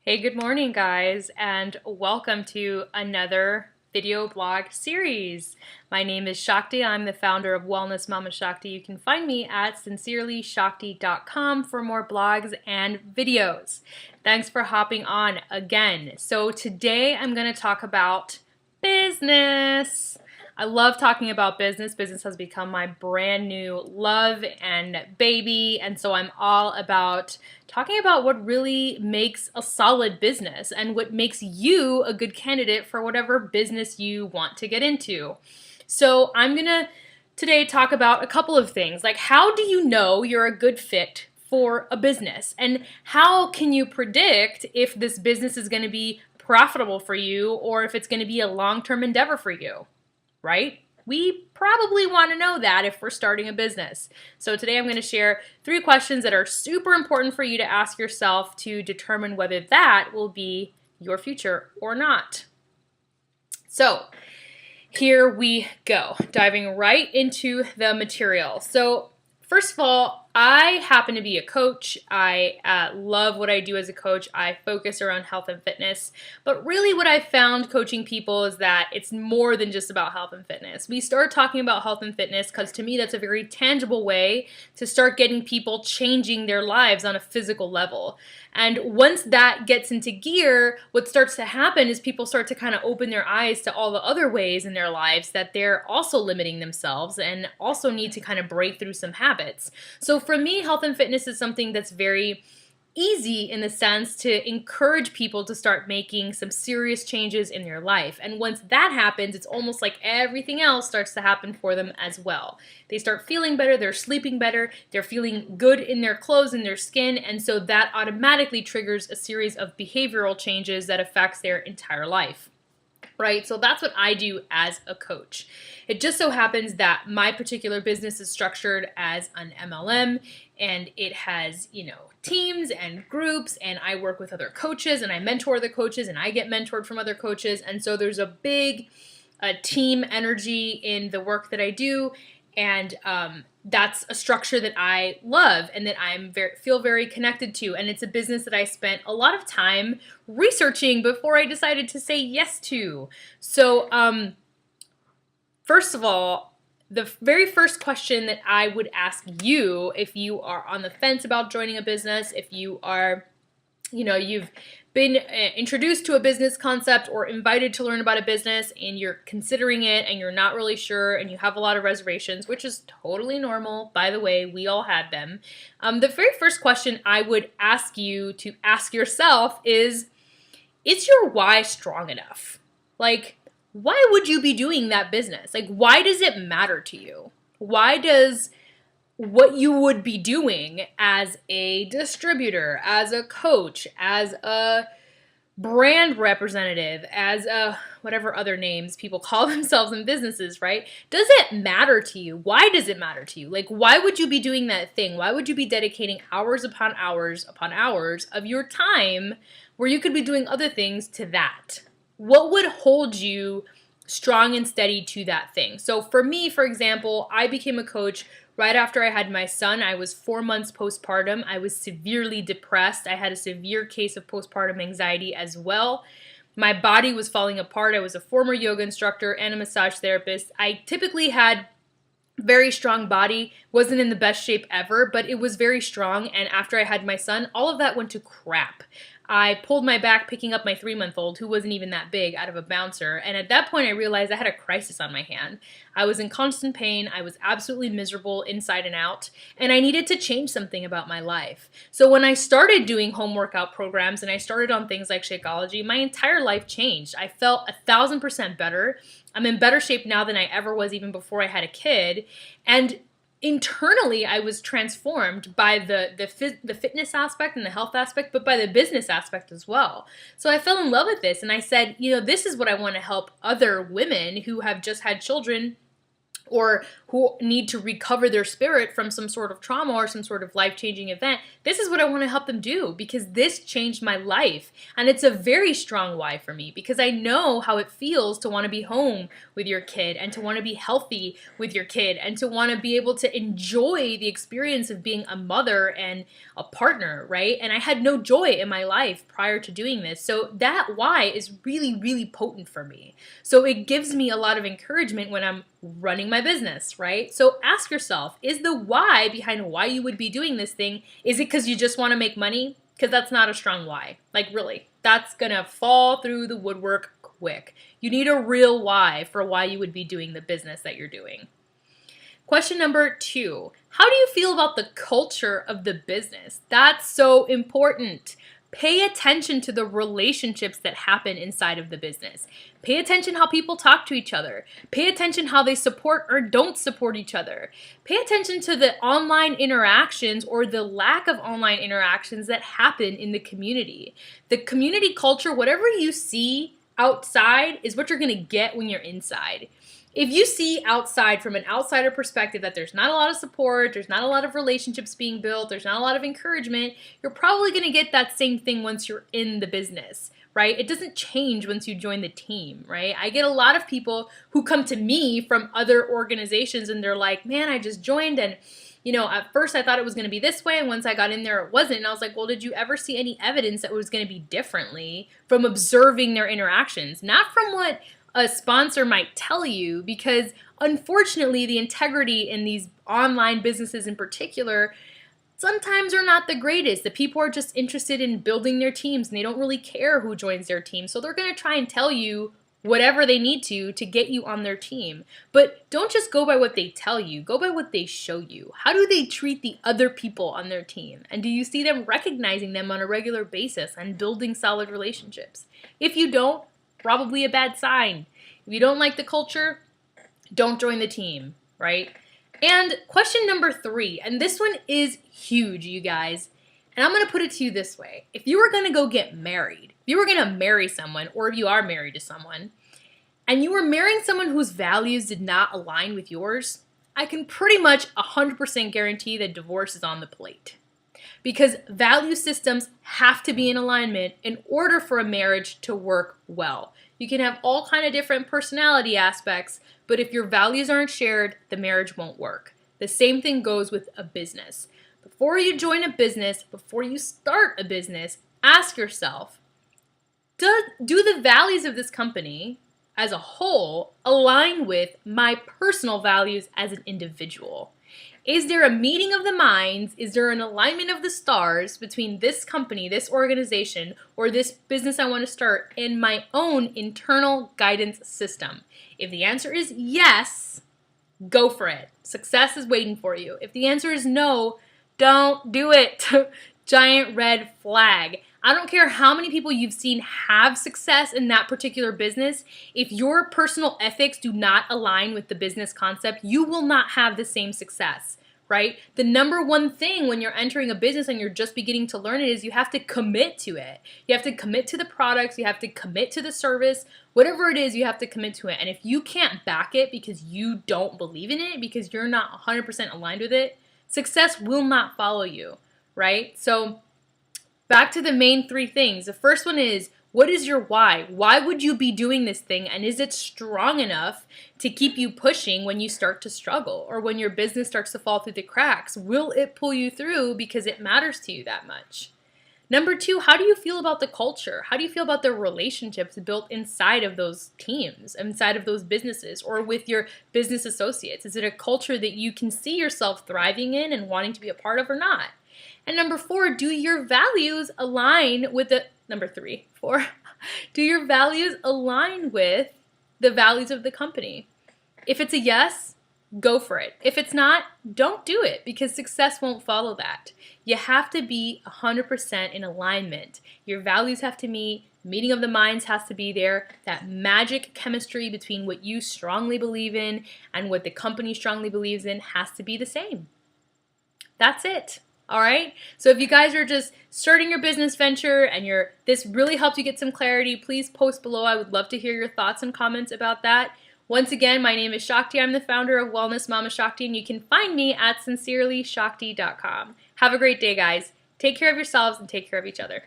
Hey, good morning, guys, and welcome to another video blog series. My name is Shakti. I'm the founder of Wellness Mama Shakti. You can find me at sincerelyshakti.com for more blogs and videos. Thanks for hopping on again. So today I'm going to talk about business. I love talking about business. Business has become my brand new love and baby, and so I'm all about talking about what really makes a solid business and what makes you a good candidate for whatever business you want to get into. So I'm going to today talk about a couple of things, like how do you know you're a good fit for a business, and how can you predict if this business is going to be profitable for you or if it's going to be a long-term endeavor for you, right? We probably want to know that if we're starting a business. So today I'm going to share 3 questions that are super important for you to ask yourself to determine whether that will be your future or not. So here we go, diving right into the material. So first of all, I happen to be a coach. I love what I do as a coach. I focus around health and fitness. But really what I found coaching people is that it's more than just about health and fitness. We start talking about health and fitness because to me that's a very tangible way to start getting people changing their lives on a physical level. And once that gets into gear, what starts to happen is people start to kind of open their eyes to all the other ways in their lives that they're also limiting themselves and also need to kind of break through some habits. So for me, health and fitness is something that's very easy in the sense to encourage people to start making some serious changes in their life. And once that happens, it's almost like everything else starts to happen for them as well. They start feeling better, they're sleeping better, they're feeling good in their clothes and their skin, and so that automatically triggers a series of behavioral changes that affects their entire life. Right? So that's what I do as a coach. It just so happens that my particular business is structured as an MLM, and it has, teams and groups, and I work with other coaches and I mentor the coaches and I get mentored from other coaches. And so there's a big team energy in the work that I do. And that's a structure that I love and that feel very connected to. And it's a business that I spent a lot of time researching before I decided to say yes to. So first of all, the very first question that I would ask you if you are on the fence about joining a business, if you are, you've been introduced to a business concept or invited to learn about a business and you're considering it and you're not really sure and you have a lot of reservations, which is totally normal. By the way, we all had them. The very first question I would ask you to ask yourself is your why strong enough? Like, why would you be doing that business? Like, why does it matter to you? Why does what you would be doing as a distributor, as a coach, as a brand representative, as a whatever other names people call themselves in businesses, right? Does it matter to you? Why does it matter to you? Like, why would you be doing that thing? Why would you be dedicating hours upon hours upon hours of your time where you could be doing other things to that? What would hold you strong and steady to that thing? So for me, for example, I became a coach right after I had my son. I was 4 months postpartum. I was severely depressed. I had a severe case of postpartum anxiety as well. My body was falling apart. I was a former yoga instructor and a massage therapist. I typically had very strong body, wasn't in the best shape ever, but it was very strong. And after I had my son, all of that went to crap. I pulled my back picking up my 3-month-old, who wasn't even that big, out of a bouncer. And at that point, I realized I had a crisis on my hand. I was in constant pain. I was absolutely miserable inside and out. And I needed to change something about my life. So when I started doing home workout programs and I started on things like Shakeology, my entire life changed. I felt 1,000% better. I'm in better shape now than I ever was even before I had a kid. And internally, I was transformed by the fitness aspect and the health aspect, but by the business aspect as well. So I fell in love with this, and I said, this is what I want to help other women who have just had children or who need to recover their spirit from some sort of trauma or some sort of life-changing event, this is what I want to help them do, because this changed my life. And it's a very strong why for me, because I know how it feels to want to be home with your kid and to want to be healthy with your kid and to want to be able to enjoy the experience of being a mother and a partner, right? And I had no joy in my life prior to doing this. So that why is really, really potent for me. So it gives me a lot of encouragement when I'm running my business, right? So ask yourself, is the why behind why you would be doing this thing, is it because you just want to make money? Because that's not a strong why. Like, really, that's gonna fall through the woodwork quick. You need a real why for why you would be doing the business that you're doing. Question number 2, how do you feel about the culture of the business? That's so important. Pay attention to the relationships that happen inside of the business. Pay attention how people talk to each other. Pay attention how they support or don't support each other. Pay attention to the online interactions or the lack of online interactions that happen in the community. The community culture, whatever you see outside is what you're going to get when you're inside. If you see outside from an outsider perspective that there's not a lot of support, there's not a lot of relationships being built, there's not a lot of encouragement, you're probably going to get that same thing once you're in the business, right? It doesn't change once you join the team, right? I get a lot of people who come to me from other organizations and they're like, man, I just joined and at first I thought it was going to be this way, and once I got in there, it wasn't. And I was like, well, did you ever see any evidence that it was going to be differently from observing their interactions? Not from what a sponsor might tell you, because unfortunately the integrity in these online businesses in particular sometimes are not the greatest. The people are just interested in building their teams and they don't really care who joins their team. So they're going to try and tell you whatever they need to get you on their team. But don't just go by what they tell you, go by what they show you. How do they treat the other people on their team? And do you see them recognizing them on a regular basis and building solid relationships? If you don't, probably a bad sign. If you don't like the culture, don't join the team, right? And question number 3, and this one is huge, you guys. And I'm going to put it to you this way. If you were going to go get married, if you were going to marry someone, or if you are married to someone, and you were marrying someone whose values did not align with yours, I can pretty much 100% guarantee that divorce is on the plate. Because value systems have to be in alignment in order for a marriage to work well. You can have all kind of different personality aspects, but if your values aren't shared, the marriage won't work. The same thing goes with a business. Before you join a business, before you start a business, ask yourself, do the values of this company as a whole align with my personal values as an individual? Is there a meeting of the minds? Is there an alignment of the stars between this company, this organization, or this business I want to start and my own internal guidance system? If the answer is yes, go for it. Success is waiting for you. If the answer is no, don't do it. Giant red flag. I don't care how many people you've seen have success in that particular business. If your personal ethics do not align with the business concept, you will not have the same success, right? The number one thing when you're entering a business and you're just beginning to learn it is you have to commit to it. You have to commit to the products. You have to commit to the service. Whatever it is, you have to commit to it. And if you can't back it because you don't believe in it, because you're not 100% aligned with it, success will not follow you, right? So back to the main 3 things. The first one is, what is your why? Why would you be doing this thing? And is it strong enough to keep you pushing when you start to struggle or when your business starts to fall through the cracks? Will it pull you through because it matters to you that much? Number 2, how do you feel about the culture? How do you feel about the relationships built inside of those teams, inside of those businesses, or with your business associates? Is it a culture that you can see yourself thriving in and wanting to be a part of or not? And number 4, do your values align with the, number 3, 4, do your values align with the values of the company? If it's a yes, go for it. If it's not, don't do it, because success won't follow that. You have to be 100% in alignment. Your values have to meet, meeting of the minds has to be there. That magic chemistry between what you strongly believe in and what the company strongly believes in has to be the same. That's it. All right. So if you guys are just starting your business venture and this really helped you get some clarity, please post below. I would love to hear your thoughts and comments about that. Once again, my name is Shakti. I'm the founder of Wellness Mama Shakti, and you can find me at sincerelyshakti.com. Have a great day, guys. Take care of yourselves and take care of each other.